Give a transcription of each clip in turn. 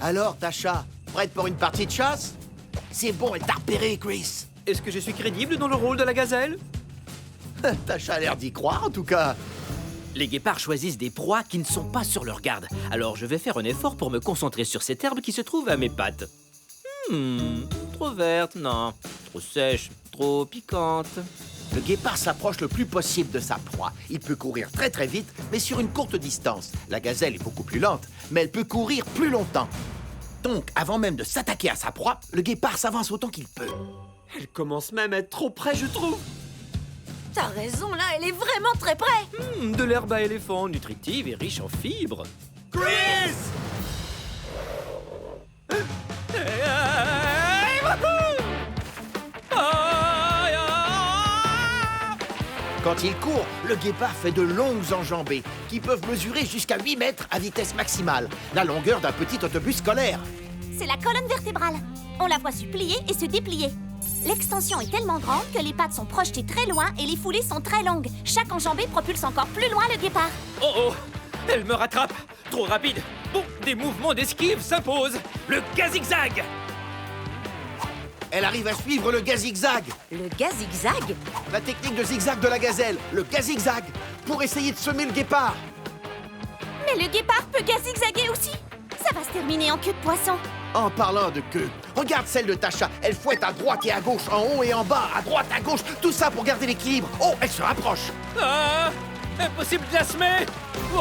Alors, Tasha, prête pour une partie de chasse? C'est bon, elle t'a repéré, Chris. Est-ce que je suis crédible dans le rôle de la gazelle? Tasha a l'air d'y croire, en tout cas. Les guépards choisissent des proies qui ne sont pas sur leur garde. Alors je vais faire un effort pour me concentrer sur cette herbe qui se trouve à mes pattes. Trop verte, non. Trop sèche, trop piquante. Le guépard s'approche le plus possible de sa proie. Il peut courir très très vite, mais sur une courte distance. La gazelle est beaucoup plus lente, mais elle peut courir plus longtemps. Donc, avant même de s'attaquer à sa proie, le guépard s'avance autant qu'il peut. Elle commence même à être trop près, je trouve. T'as raison, là, elle est vraiment très près. De l'herbe à éléphant, nutritive et riche en fibres. Chris! Quand il court, le guépard fait de longues enjambées qui peuvent mesurer jusqu'à 8 mètres à vitesse maximale, la longueur d'un petit autobus scolaire. C'est la colonne vertébrale. On la voit se plier et se déplier. L'extension est tellement grande que les pattes sont projetées très loin et les foulées sont très longues. Chaque enjambée propulse encore plus loin le guépard. Oh oh! Elle me rattrape! Trop rapide! Bon, des mouvements d'esquive s'imposent! Le gazigzag! Elle arrive à suivre le gazigzag, Le gazigzag? la technique de zigzag de la gazelle, le gazigzag, pour essayer de semer le guépard. Mais le guépard peut gazigzaguer aussi. Ça va se terminer en queue de poisson. En parlant de queue, regarde celle de Tasha. Elle fouette à droite et à gauche, en haut et en bas, à droite, à gauche, tout ça pour garder l'équilibre. Oh, elle se rapproche. Ah! Impossible de la semer! Oh!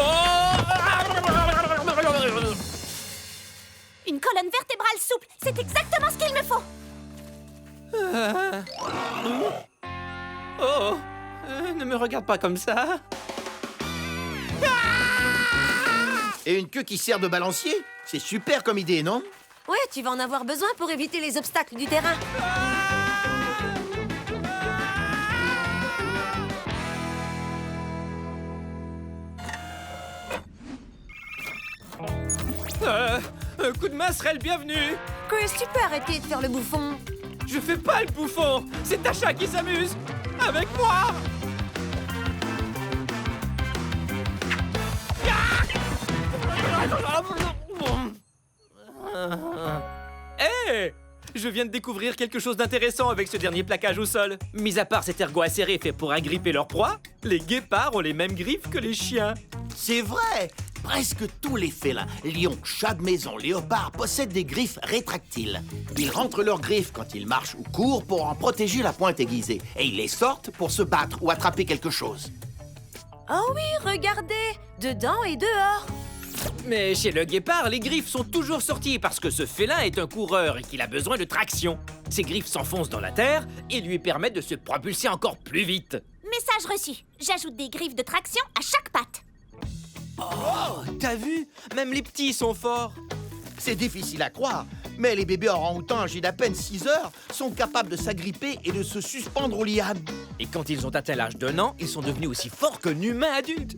Une colonne vertébrale souple, c'est exactement ce qu'il me faut. Oh! Ne me regarde pas comme ça! Et une queue qui sert de balancier? C'est super comme idée, non? Ouais, tu vas en avoir besoin pour éviter les obstacles du terrain. Un coup de main serait le bienvenu! Chris, tu peux arrêter de faire le bouffon. Je fais pas le bouffon! C'est Tasha qui s'amuse! Avec moi! Hé! Je viens de découvrir quelque chose d'intéressant avec ce dernier plaquage au sol. Mis à part cet ergot acéré fait pour agripper leur proie, les guépards ont les mêmes griffes que les chiens. C'est vrai! Presque tous les félins, lions, chats de maison, léopards, possèdent des griffes rétractiles. Ils rentrent leurs griffes quand ils marchent ou courent pour en protéger la pointe aiguisée. Et ils les sortent pour se battre ou attraper quelque chose. Oh oui, regardez, dedans et dehors. Mais chez le guépard, les griffes sont toujours sorties parce que ce félin est un coureur et qu'il a besoin de traction. Ses griffes s'enfoncent dans la terre et lui permettent de se propulser encore plus vite. Message reçu. J'ajoute des griffes de traction à chaque patte. Oh, t'as vu? Même les petits sont forts. C'est difficile à croire, mais les bébés orang-outans âgés d'à peine 6 heures sont capables de s'agripper et de se suspendre aux lianes. Et quand ils ont atteint l'âge d'1 an, ils sont devenus aussi forts qu'un humain adulte.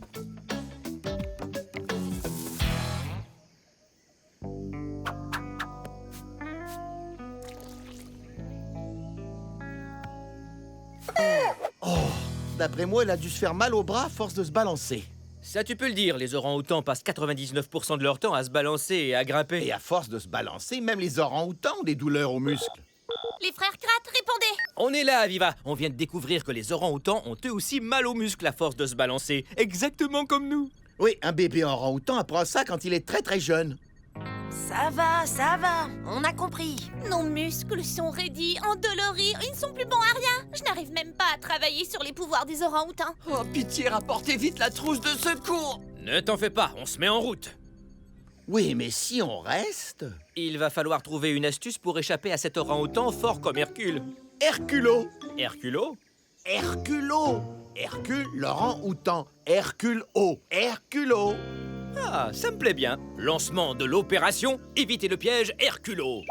D'après moi, elle a dû se faire mal au bras à force de se balancer. Ça, tu peux le dire, les orang-outans passent 99% de leur temps à se balancer et à grimper. Et à force de se balancer, même les orang-outans ont des douleurs aux muscles. Les frères Kratt, répondez. On est là, Aviva. On vient de découvrir que les orang-outans ont eux aussi mal aux muscles à force de se balancer. Exactement comme nous. Oui, un bébé orang-outan apprend ça quand il est très très jeune. Ça va, on a compris. Nos muscles sont raidis, endoloris, ils ne sont plus bons à rien. Je n'arrive même pas à travailler sur les pouvoirs des orang-outans. Oh, pitié, rapportez vite la trousse de secours! Ne t'en fais pas, on se met en route. Oui, mais si on reste... Il va falloir trouver une astuce pour échapper à cet orang-outan fort comme Hercule. Herculo! Herculo? Herculo! Hercule, l'orang-outan. Hercule-O. Herculo! Ah, ça me plaît bien. Lancement de l'opération, évitez le piège Herculo.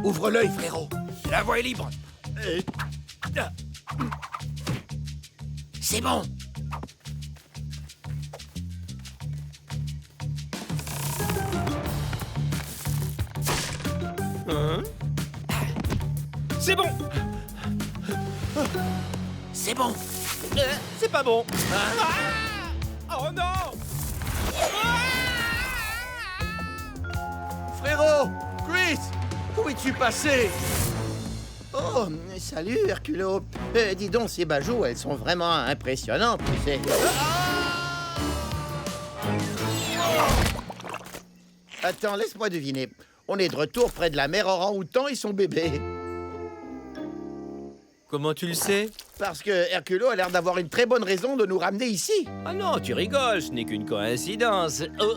Ouvre l'œil, frérot. La voie est libre. C'est bon. Hein? C'est bon. C'est bon. C'est pas bon. Ah! Oh non! Frérot! Chris! Où es-tu passé? Oh, salut Herculo. Dis donc, ces bajoux, elles sont vraiment impressionnantes, tu sais. Attends, laisse-moi deviner. On est de retour près de la mère orang-outan et son bébé. Comment tu le sais? Parce que Herculo a l'air d'avoir une très bonne raison de nous ramener ici. Ah non, tu rigoles, ce n'est qu'une coïncidence. Oh.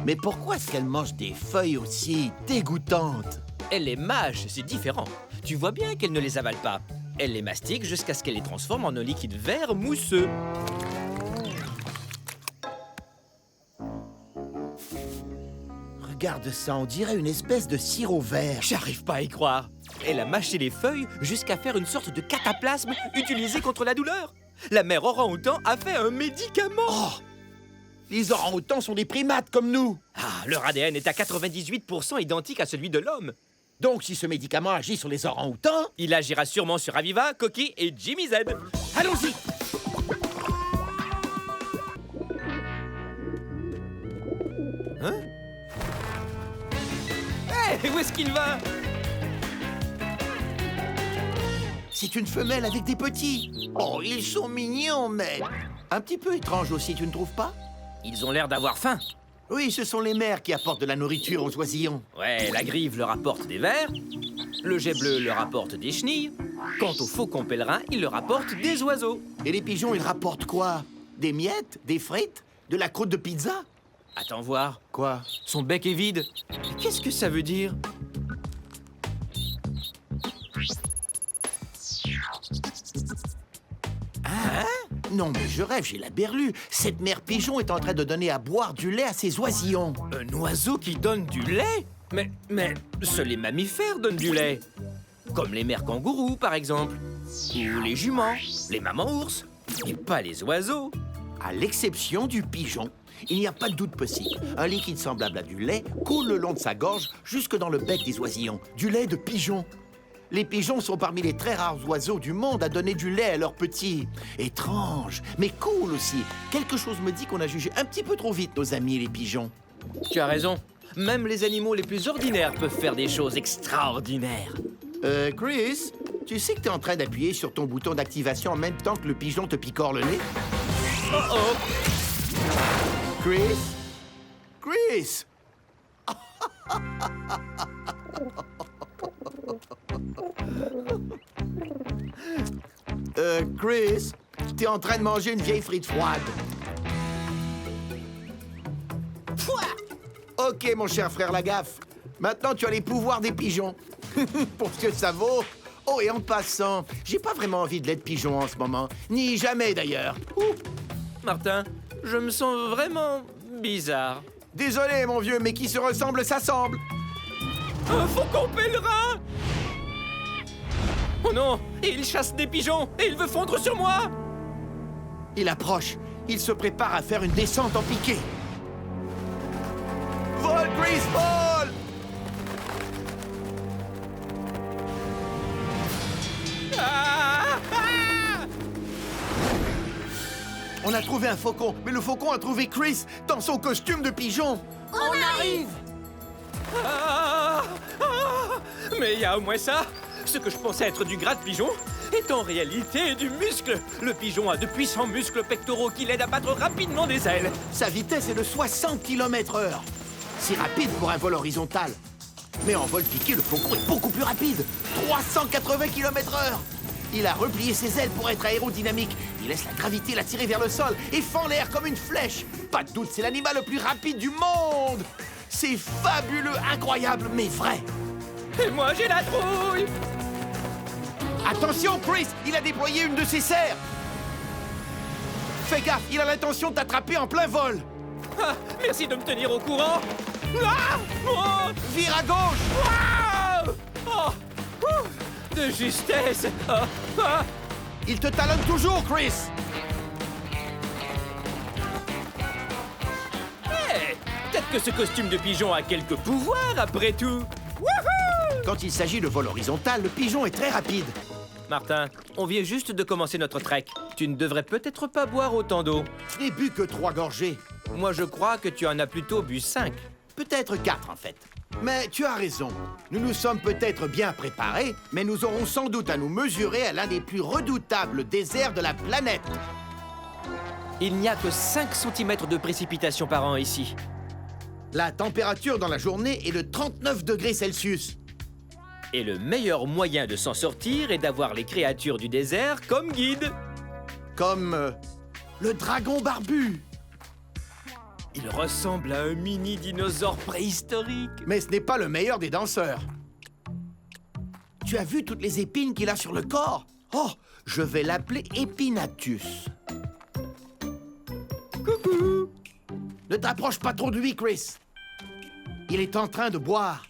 Mais pourquoi est-ce qu'elle mange des feuilles aussi dégoûtantes? Elle les mâche, c'est différent. Tu vois bien qu'elle ne les avale pas. Elle les mastique jusqu'à ce qu'elle les transforme en un liquide vert mousseux. Regarde ça, on dirait une espèce de sirop vert. J'arrive pas à y croire. Elle a mâché les feuilles jusqu'à faire une sorte de cataplasme utilisé contre la douleur. La mère orang-outan a fait un médicament. Oh! Les orang-outans sont des primates comme nous. Ah, leur ADN est à 98% identique à celui de l'homme. Donc, si ce médicament agit sur les orang-outans... Il agira sûrement sur Aviva, Coqui et Jimmy Z. Allons-y! Hein? Hé, où est-ce qu'il va? C'est une femelle avec des petits. Oh, ils sont mignons, mais... un petit peu étrange aussi, tu ne trouves pas? Ils ont l'air d'avoir faim. Oui, ce sont les mères qui apportent de la nourriture aux oisillons. Ouais, la grive leur apporte des vers, le jet bleu leur apporte des chenilles. Quant au faucon pèlerin, il leur apporte des oiseaux. Et les pigeons, ils rapportent quoi? Des miettes? Des frites? De la croûte de pizza? Attends voir. Quoi? Son bec est vide. Qu'est-ce que ça veut dire? Non, mais je rêve, j'ai la berlue. Cette mère pigeon est en train de donner à boire du lait à ses oisillons. Un oiseau qui donne du lait? Mais seuls les mammifères donnent du lait. Comme les mères kangourous, par exemple. Ou les juments, les mamans ours. Et pas les oiseaux. À l'exception du pigeon. Il n'y a pas de doute possible. Un liquide semblable à du lait coule le long de sa gorge jusque dans le bec des oisillons. Du lait de pigeon. Les pigeons sont parmi les très rares oiseaux du monde à donner du lait à leurs petits. Étrange, mais cool aussi. Quelque chose me dit qu'on a jugé un petit peu trop vite nos amis les pigeons. Tu as raison. Même les animaux les plus ordinaires peuvent faire des choses extraordinaires. Chris, tu sais que t'es en train d'appuyer sur ton bouton d'activation en même temps que le pigeon te picore le nez? Oh oh! Chris? Chris! Chris, t'es en train de manger une vieille frite froide. Ok, mon cher frère Lagaffe. Maintenant, tu as les pouvoirs des pigeons. Pour ce que ça vaut. Oh, et en passant, j'ai pas vraiment envie de l'être pigeon en ce moment. Ni jamais, d'ailleurs. Martin, je me sens vraiment bizarre. Désolé, mon vieux, mais qui se ressemble s'assemble. Un faucon pèlerin! Oh non! Et il chasse des pigeons! Et il veut fondre sur moi! Il approche. Il se prépare à faire une descente en piqué. Vol, Chris, vol! Ah! Ah! On a trouvé un faucon, mais le faucon a trouvé Chris dans son costume de pigeon. On arrive! Ah! Ah! Mais il y a au moins ça! Ce que je pensais être du gras de pigeon est en réalité du muscle! Le pigeon a de puissants muscles pectoraux qui l'aident à battre rapidement des ailes. Sa vitesse est de 60 km/h. C'est rapide pour un vol horizontal. Mais en vol piqué, le faucon est beaucoup plus rapide. 380 km/h. Il a replié ses ailes pour être aérodynamique. Il laisse la gravité l'attirer vers le sol et fend l'air comme une flèche. Pas de doute, c'est l'animal le plus rapide du monde. C'est fabuleux, incroyable, mais vrai. Et moi, j'ai la trouille! Attention, Chris, il a déployé une de ses serres. Fais gaffe, il a l'intention de t'attraper en plein vol. Ah, merci de me tenir au courant! Ah! Oh! Vire à gauche. Ah! Oh! Ouh! De justesse! Ah! Ah! Il te talonne toujours, Chris. Hey! Peut-être que ce costume de pigeon a quelques pouvoirs, après tout! Wouhou! Quand il s'agit de vol horizontal, le pigeon est très rapide. Martin, on vient juste de commencer notre trek. Tu ne devrais peut-être pas boire autant d'eau. Je n'ai bu que 3 gorgées. Moi, je crois que tu en as plutôt bu 5. Peut-être 4, en fait. Mais tu as raison. Nous nous sommes peut-être bien préparés, mais nous aurons sans doute à nous mesurer à l'un des plus redoutables déserts de la planète. Il n'y a que 5 cm de précipitations par an ici. La température dans la journée est de 39 degrés Celsius. Et le meilleur moyen de s'en sortir est d'avoir les créatures du désert comme guide. Comme le dragon barbu. Il ressemble à un mini dinosaure préhistorique. Mais ce n'est pas le meilleur des danseurs. Tu as vu toutes les épines qu'il a sur le corps? Oh, je vais l'appeler Epinatus. Coucou! Ne t'approche pas trop de lui, Chris. Il est en train de boire.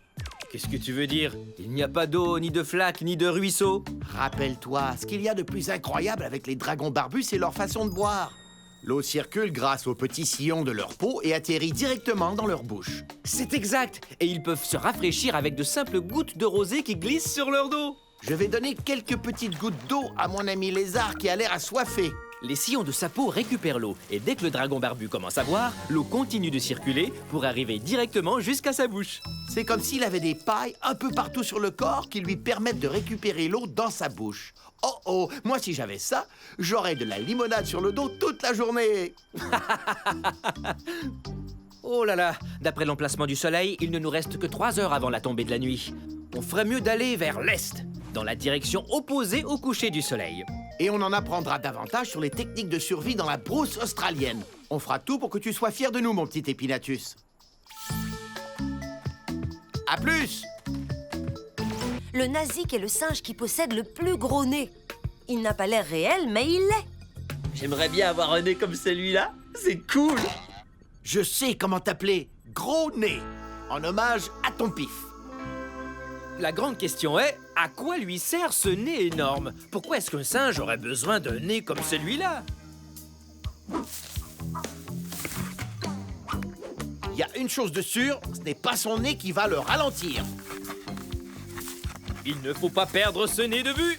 Qu'est-ce que tu veux dire? Il n'y a pas d'eau, ni de flaque, ni de ruisseau. Rappelle-toi, ce qu'il y a de plus incroyable avec les dragons barbus, c'est leur façon de boire. L'eau circule grâce aux petits sillons de leur peau et atterrit directement dans leur bouche. C'est exact! Et ils peuvent se rafraîchir avec de simples gouttes de rosée qui glissent sur leur dos. Je vais donner quelques petites gouttes d'eau à mon ami lézard qui a l'air assoiffé. Les sillons de sa peau récupèrent l'eau, et dès que le dragon barbu commence à boire, l'eau continue de circuler pour arriver directement jusqu'à sa bouche. C'est comme s'il avait des pailles un peu partout sur le corps qui lui permettent de récupérer l'eau dans sa bouche. Oh oh, moi si j'avais ça, j'aurais de la limonade sur le dos toute la journée. Oh là là, d'après l'emplacement du soleil, il ne nous reste que 3 heures avant la tombée de la nuit. On ferait mieux d'aller vers l'est, dans la direction opposée au coucher du soleil. Et on en apprendra davantage sur les techniques de survie dans la brousse australienne. On fera tout pour que tu sois fier de nous, mon petit Epinatus. À plus! Le Nazik est le singe qui possède le plus gros nez. Il n'a pas l'air réel, mais il l'est. J'aimerais bien avoir un nez comme celui-là. C'est cool! Je sais comment t'appeler Gros Nez, en hommage à ton pif. La grande question est, à quoi lui sert ce nez énorme? Pourquoi est-ce qu'un singe aurait besoin d'un nez comme celui-là? Il y a une chose de sûre, ce n'est pas son nez qui va le ralentir. Il ne faut pas perdre ce nez de vue!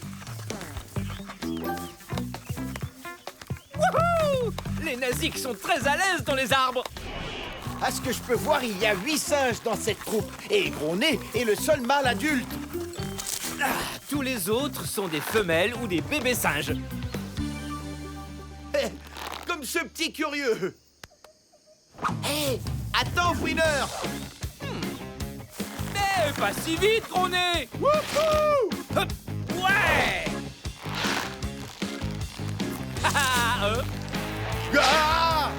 Wouhou! Les Naziks sont très à l'aise dans les arbres! À ce que je peux voir, il y a 8 singes dans cette troupe. Et Gros Nez est le seul mâle adulte. Tous les autres sont des femelles ou des bébés singes. Comme ce petit curieux. Hé, attends, Fouineur. Eh, pas si vite, Gros Nez! Wouhou! Hop! Ouais! Ah, Ah!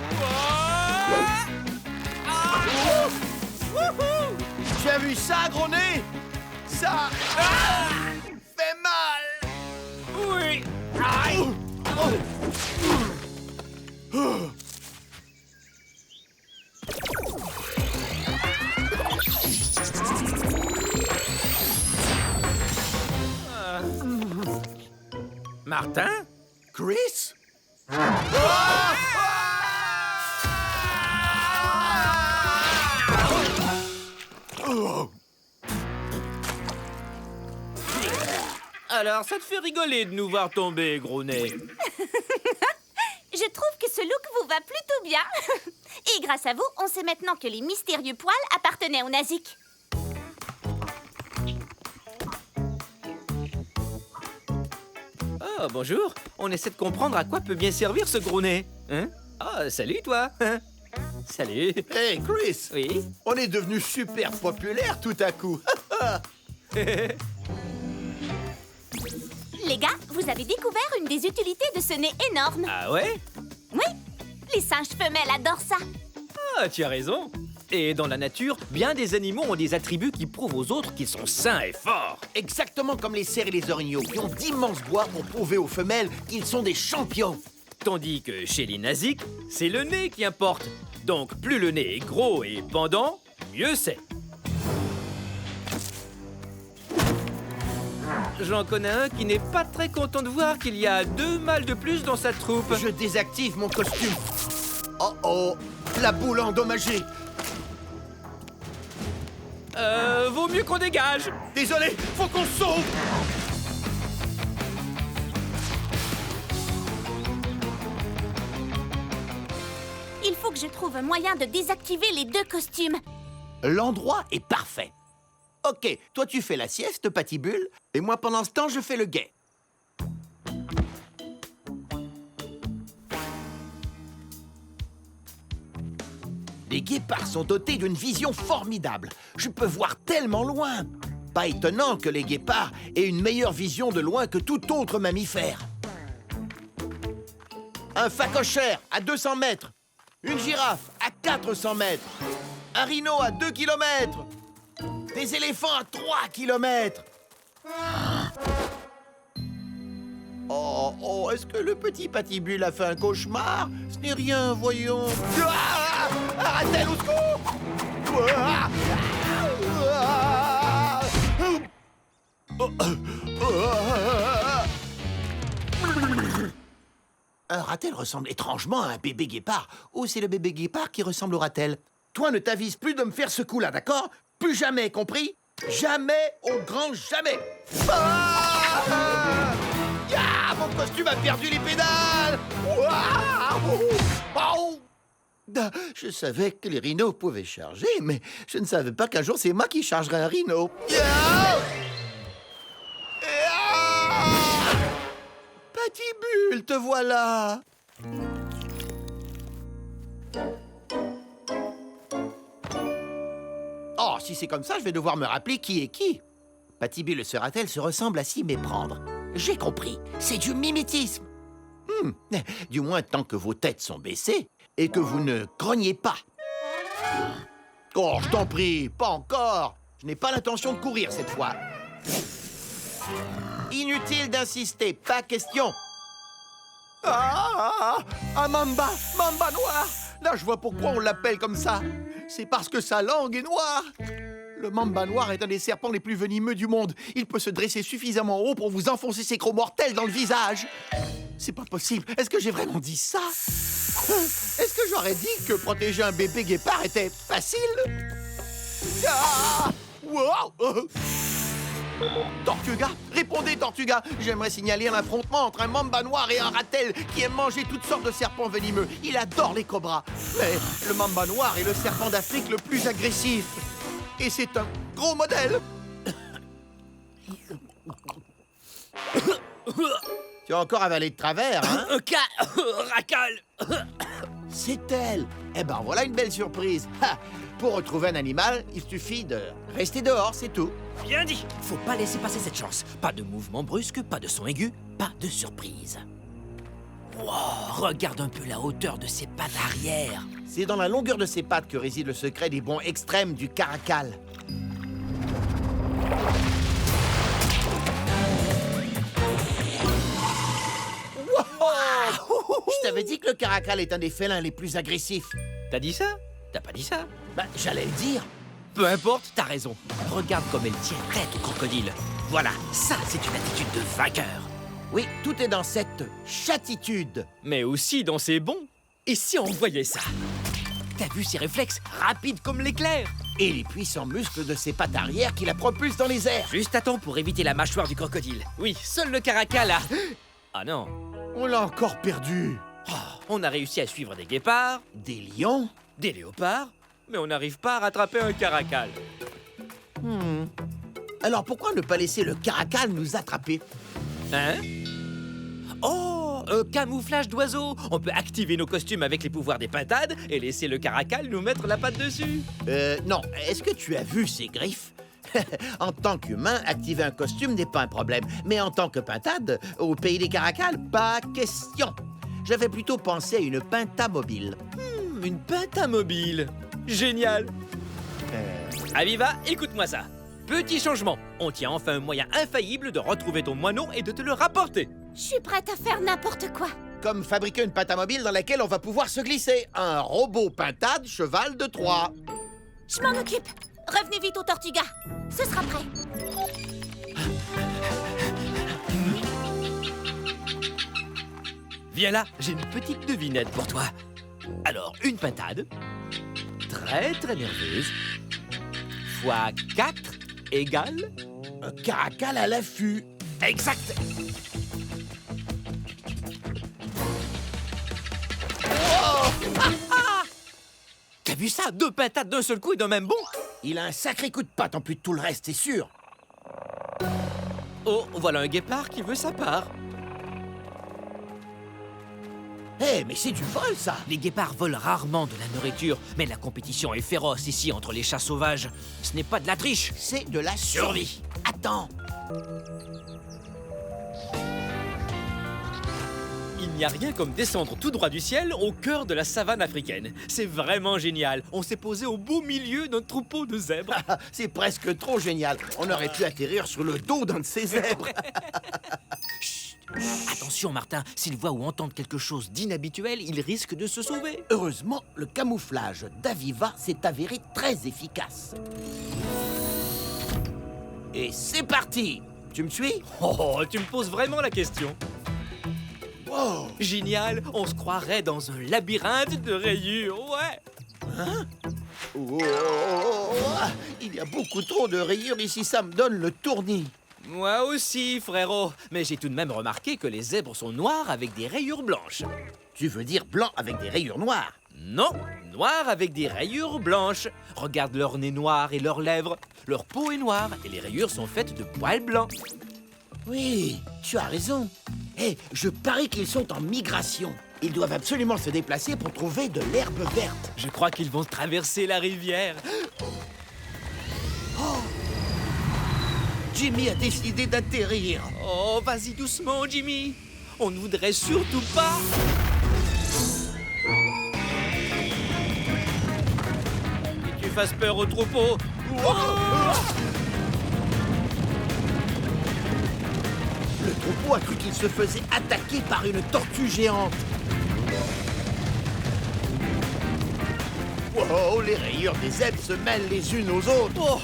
Wouhou! Tu as vu ça, Gros Nez? Ça fait mal. Oui! Aïe! Martin? Chris? Alors, ça te fait rigoler de nous voir tomber, Gros Nez. Je trouve que ce look vous va plutôt bien. Et grâce à vous, on sait maintenant que les mystérieux poils appartenaient aux Naziks. Oh, bonjour. On essaie de comprendre à quoi peut bien servir ce Gros Nez. Hein? Oh, salut, toi. Hein? Salut. Hey, Chris. Oui? On est devenu super populaire tout à coup. Les gars, vous avez découvert une des utilités de ce nez énorme. Ah ouais? Oui, les singes femelles adorent ça. Ah, tu as raison. Et dans la nature, bien des animaux ont des attributs qui prouvent aux autres qu'ils sont sains et forts. Exactement comme les cerfs et les orignaux qui ont d'immenses bois pour prouver aux femelles qu'ils sont des champions. Tandis que chez les Naziks, c'est le nez qui importe. Donc plus le nez est gros et pendant, mieux c'est. J'en connais un qui n'est pas très content de voir qu'il y a 2 mâles de plus dans sa troupe. Je désactive mon costume. Oh oh, la boule endommagée. vaut mieux qu'on dégage. Désolé, faut qu'on se sauve. Il faut que je trouve un moyen de désactiver les deux costumes. L'endroit est parfait. Ok, toi tu fais la sieste, Patibule, et moi pendant ce temps je fais le guet. Les guépards sont dotés d'une vision formidable. Je peux voir tellement loin. Pas étonnant que les guépards aient une meilleure vision de loin que tout autre mammifère. Un phacochère à 200 mètres. Une girafe à 400 mètres. Un rhino à 2 kilomètres. Des éléphants à 3 kilomètres. Oh, est-ce que le petit Patibule a fait un cauchemar? Ce n'est rien, voyons. Ah! Arrêtez, au secours! Ah! Un ratel ressemble étrangement à un bébé guépard. Ou c'est le bébé guépard qui ressemble au ratel? Toi, ne t'avises plus de me faire ce coup-là, d'accord? Plus jamais, compris? Jamais, au grand jamais! Ah! Ah, mon costume a perdu les pédales! Waouh! Je savais que les rhinos pouvaient charger, mais je ne savais pas qu'un jour c'est moi qui chargerais un rhino. Patibule, te voilà! Oh, si c'est comme ça, je vais devoir me rappeler qui est qui. Patibule et Ratel se ressemblent à s'y méprendre. J'ai compris, c'est du mimétisme. Du moins tant que vos têtes sont baissées et que vous ne grognez pas. Oh, je t'en prie, pas encore. Je n'ai pas l'intention de courir cette fois. Inutile d'insister, pas question. Un mamba noir. Là, je vois pourquoi on l'appelle comme ça. C'est parce que sa langue est noire. Le mamba noir est un des serpents les plus venimeux du monde. Il peut se dresser suffisamment haut pour vous enfoncer ses crocs mortels dans le visage. C'est pas possible. Est-ce que j'ai vraiment dit ça? Est-ce que j'aurais dit que protéger un bébé guépard était facile? Wow! Tortuga, répondez, Tortuga. J'aimerais signaler un affrontement entre un mamba noir et un ratel qui aime manger toutes sortes de serpents venimeux. Il adore les cobras. Mais le mamba noir est le serpent d'Afrique le plus agressif. Et c'est un gros modèle. Tu as encore avalé de travers, hein? Racal. C'est elle. Eh ben, voilà une belle surprise. Pour retrouver un animal, il suffit de rester dehors, c'est tout. Bien dit. Faut pas laisser passer cette chance. Pas de mouvement brusque, pas de son aigu, pas de surprise. Wow, regarde un peu la hauteur de ses pattes arrière. C'est dans la longueur de ses pattes que réside le secret des bonds extrêmes du caracal. Wow! Je t'avais dit que le caracal est un des félins les plus agressifs. T'as dit ça? T'as pas dit ça? Bah, j'allais le dire. Peu importe, t'as raison. Regarde comme elle tient tête au crocodile. Voilà, ça, c'est une attitude de vainqueur. Oui, tout est dans cette chatitude. Mais aussi dans ses bonds. Et si on voyait ça? T'as vu ses réflexes rapides comme l'éclair? Et les puissants muscles de ses pattes arrière qui la propulsent dans les airs. Juste à temps pour éviter la mâchoire du crocodile. Oui, seul le caracal a... Ah non. On l'a encore perdu. Oh, on a réussi à suivre des guépards, Des lions? des léopards, mais on n'arrive pas à rattraper un caracal. Alors pourquoi ne pas laisser le caracal nous attraper? Hein? Oh, un camouflage d'oiseau. On peut activer nos costumes avec les pouvoirs des pintades et laisser le caracal nous mettre la patte dessus. Non. Est-ce que tu as vu ces griffes? En tant qu'humain, activer un costume n'est pas un problème. Mais en tant que pintade, au pays des caracals, pas question. J'avais plutôt pensé à une pentamobile. Une pentamobile. Génial. Aviva, écoute-moi ça. Petit changement. On tient enfin un moyen infaillible de retrouver ton moineau et de te le rapporter. Je suis prête à faire n'importe quoi. Comme fabriquer une pentamobile dans laquelle on va pouvoir se glisser. Un robot pintade cheval de Troie. Je m'en occupe. Revenez vite au Tortuga. Ce sera prêt. Viens là, j'ai une petite devinette pour toi. Alors, une pintade, très très nerveuse, fois 4, égale... Un caracal à l'affût. Exact. T'as vu ça? 2 patates d'un seul coup et d'un même bond. Il a un sacré coup de patte en plus de tout le reste, c'est sûr. Oh, voilà un guépard qui veut sa part. Hé, mais c'est du vol, ça. Les guépards volent rarement de la nourriture, mais la compétition est féroce ici entre les chats sauvages. Ce n'est pas de la triche. C'est de la survie. Attends. Il n'y a rien comme descendre tout droit du ciel au cœur de la savane africaine. C'est vraiment génial. On s'est posé au beau milieu d'un troupeau de zèbres. C'est presque trop génial. On aurait pu atterrir sur le dos d'un de ces zèbres. Attention, Martin, s'ils voient ou entendent quelque chose d'inhabituel, ils risquent de se sauver. Heureusement, le camouflage d'Aviva s'est avéré très efficace. Et c'est parti. Tu me suis? Oh, tu me poses vraiment la question. Wow. Génial, on se croirait dans un labyrinthe de rayures, ouais. Oh, il y a beaucoup trop de rayures ici, ça me donne le tournis. Moi aussi, frérot. Mais j'ai tout de même remarqué que les zèbres sont noirs avec des rayures blanches. Tu veux dire blanc avec des rayures noires? Non, noirs avec des rayures blanches. Regarde leur nez noir et leurs lèvres. Leur peau est noire et les rayures sont faites de poils blancs. Oui, tu as raison. Hé, je parie qu'ils sont en migration. Ils doivent absolument se déplacer pour trouver de l'herbe verte. Je crois qu'ils vont traverser la rivière. Jimmy a décidé d'atterrir. Oh, vas-y doucement, Jimmy. On ne voudrait surtout pas... que tu fasses peur au troupeau. Le troupeau a cru qu'il se faisait attaquer par une tortue géante. Wow, les rayures des zèbres se mêlent les unes aux autres. Oh,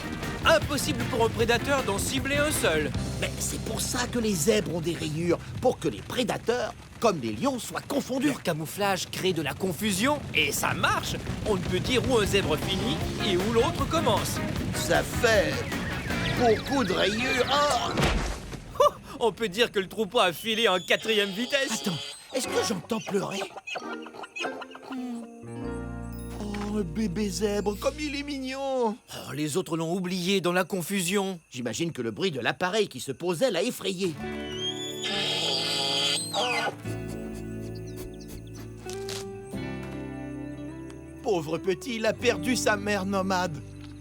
impossible pour un prédateur d'en cibler un seul. Mais c'est pour ça que les zèbres ont des rayures, pour que les prédateurs, comme les lions, soient confondus. Leur camouflage crée de la confusion et ça marche. On ne peut dire où un zèbre finit et où l'autre commence. Ça fait beaucoup de rayures. Oh, On peut dire que le troupeau a filé en 4e vitesse. attends, est-ce que j'entends pleurer? Oh, un bébé zèbre, comme il est mignon. Oh, les autres l'ont oublié dans la confusion. J'imagine que le bruit de l'appareil qui se posait l'a effrayé. Pauvre petit, il a perdu sa mère nomade.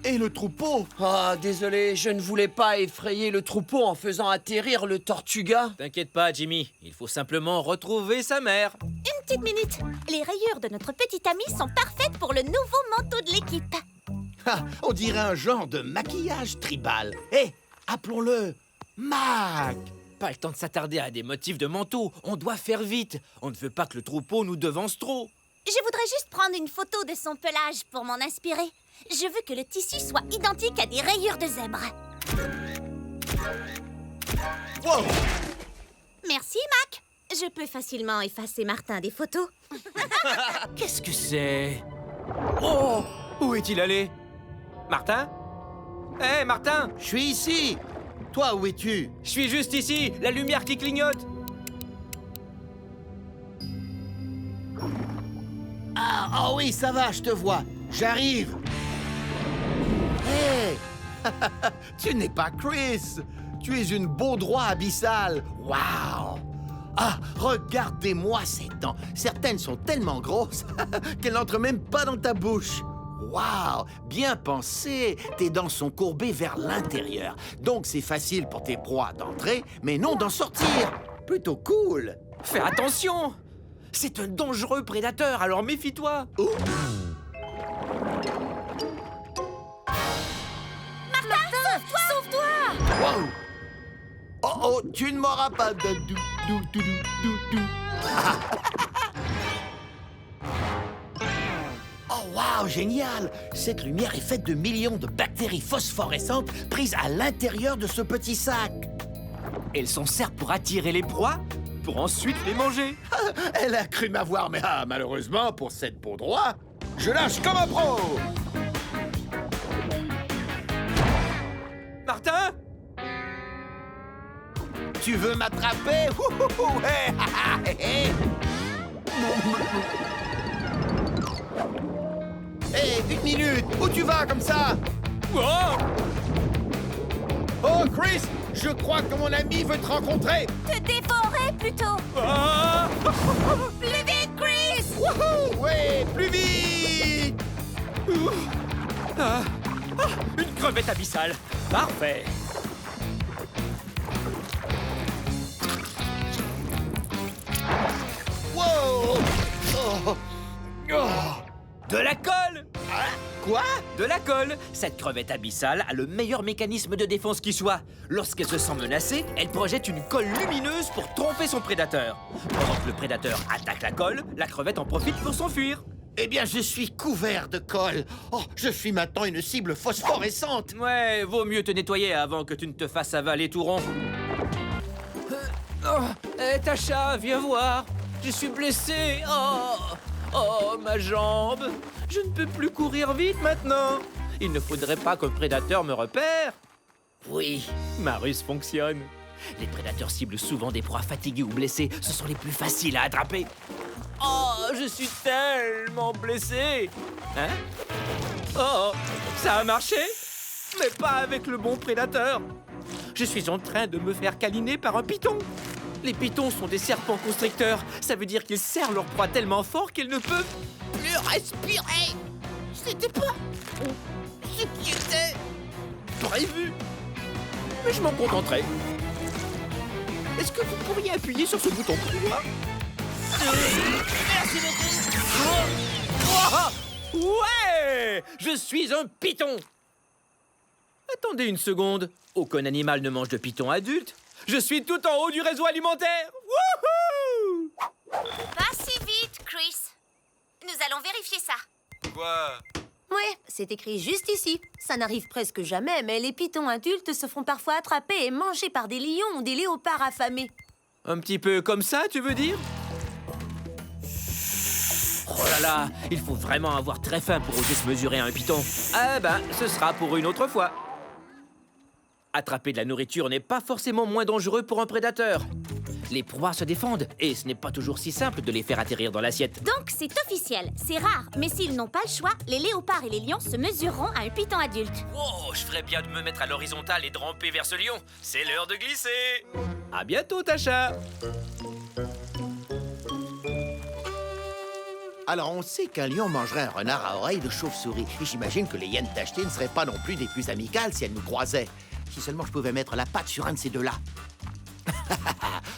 Et le troupeau? Ah, désolé, je ne voulais pas effrayer le troupeau en faisant atterrir le Tortuga. T'inquiète pas, Jimmy. Il faut simplement retrouver sa mère. Une petite minute. Les rayures de notre petit ami sont parfaites pour le nouveau manteau de l'équipe. Ah, on dirait un genre de maquillage tribal. Hé, appelons-le Mac. Pas le temps de s'attarder à des motifs de manteau. On doit faire vite. On ne veut pas que le troupeau nous devance trop. Je voudrais juste prendre une photo de son pelage pour m'en inspirer. Je veux que le tissu soit identique à des rayures de zèbre. Wow. Merci, Mac. Je peux facilement effacer Martin des photos. Qu'est-ce que c'est? Oh! Où est-il allé? Martin? Hé, Martin! Je suis ici. Toi, où es-tu? Je suis juste ici, la lumière qui clignote. Ah, oh oui, ça va, je te vois. J'arrive. Hé! Tu n'es pas Chris. Tu es une baudroie abyssale. Waouh! Ah, regardez-moi ces dents. Certaines sont tellement grosses qu'elles n'entrent même pas dans ta bouche. Waouh! Bien pensé. Tes dents sont courbées vers l'intérieur. Donc c'est facile pour tes proies d'entrer, mais non d'en sortir. Plutôt cool. Fais attention! C'est un dangereux prédateur, alors méfie-toi. Ouh. Sauve-toi! Wow! Oh oh, tu ne m'auras pas de dou dou dou dou dou. Oh wow, génial! Cette lumière est faite de millions de bactéries phosphorescentes prises à l'intérieur de ce petit sac. Elles s'en servent pour attirer les proies, pour ensuite les manger. Elle a cru m'avoir, mais malheureusement, pour cette peau droit, je lâche comme un pro! Tu veux m'attraper? Wouhou, hé, ha, ha, hé, hé. Hé, une minute! Où tu vas comme ça? Oh! Oh, Chris! Je crois que mon ami veut te rencontrer! Te dévorer plutôt. Ah! Plus vite, Chris! Wouhou! Ouais, plus vite! Une crevette abyssale. Parfait. Wow! Oh. Oh. De la colle! Quoi? De la colle! Cette crevette abyssale a le meilleur mécanisme de défense qui soit. Lorsqu'elle se sent menacée, elle projette une colle lumineuse pour tromper son prédateur. Pendant que le prédateur attaque la colle, la crevette en profite pour s'enfuir. Eh bien, je suis couvert de colle. Oh, je suis maintenant une cible phosphorescente. Ouais, vaut mieux te nettoyer avant que tu ne te fasses avaler tout rond. Tacha, viens voir. Je suis blessé. Oh, ma jambe. Je ne peux plus courir vite maintenant. Il ne faudrait pas qu'un prédateur me repère. Oui, ma ruse fonctionne. Les prédateurs ciblent souvent des proies fatiguées ou blessées. Ce sont les plus faciles à attraper. Oh, je suis tellement blessé. Hein? Oh, ça a marché? Mais pas avec le bon prédateur. Je suis en train de me faire câliner par un python. Les pythons sont des serpents constricteurs. Ça veut dire qu'ils serrent leur proie tellement fort qu'ils ne peuvent plus respirer. C'était pas ce qui était prévu. Mais je m'en contenterai. Est-ce que vous pourriez appuyer sur ce bouton pour moi? Merci beaucoup. Ouais! Je suis un python. Attendez une seconde. Aucun animal ne mange de python adulte. Je suis tout en haut du réseau alimentaire. Wouhou! Pas si vite, Chris. Nous allons vérifier ça. Quoi? Ouais, c'est écrit juste ici. Ça n'arrive presque jamais, mais les pythons adultes se font parfois attraper et manger par des lions ou des léopards affamés. Un petit peu comme ça, tu veux dire? Oh là là, il faut vraiment avoir très faim pour oser se mesurer à un python. Ah ben, ce sera pour une autre fois. Attraper de la nourriture n'est pas forcément moins dangereux pour un prédateur. Les proies se défendent, et ce n'est pas toujours si simple de les faire atterrir dans l'assiette. Donc, c'est officiel. C'est rare, mais s'ils n'ont pas le choix, les léopards et les lions se mesureront à un python adulte. Oh, je ferais bien de me mettre à l'horizontale et de ramper vers ce lion. C'est l'heure de glisser. À bientôt, Tacha. Alors, on sait qu'un lion mangerait un renard à oreille de chauve-souris. Et j'imagine que les hyènes tachetées ne seraient pas non plus des plus amicales si elles nous croisaient. Si seulement je pouvais mettre la patte sur un de ces deux-là.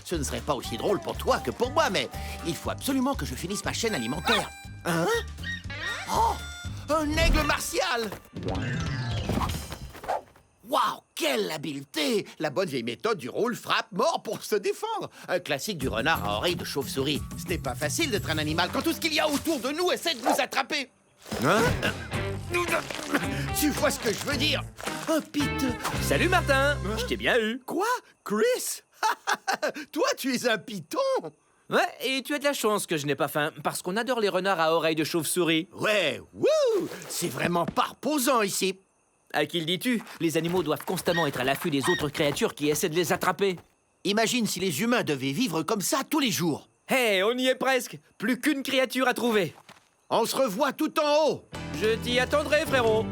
Ce ne serait pas aussi drôle pour toi que pour moi, mais il faut absolument que je finisse ma chaîne alimentaire. Hein? Oh! Un aigle martial! Waouh! Quelle habileté! La bonne vieille méthode du roule, frappe, mort pour se défendre. Un classique du renard à oreille de chauve-souris. Ce n'est pas facile d'être un animal quand tout ce qu'il y a autour de nous essaie de nous attraper. Hein? Tu vois ce que je veux dire? Un python. Salut, Martin. Je t'ai bien eu. Quoi? Chris? Toi, tu es un python? Ouais, et tu as de la chance que je n'ai pas faim, parce qu'on adore les renards à oreilles de chauve-souris. Ouais, wouh! C'est vraiment pas reposant ici. À qui le dis-tu? Les animaux doivent constamment être à l'affût des autres créatures qui essaient de les attraper. Imagine si les humains devaient vivre comme ça tous les jours. Hé, on y est presque. Plus qu'une créature à trouver. On se revoit tout en haut. Je t'y attendrai, frérot.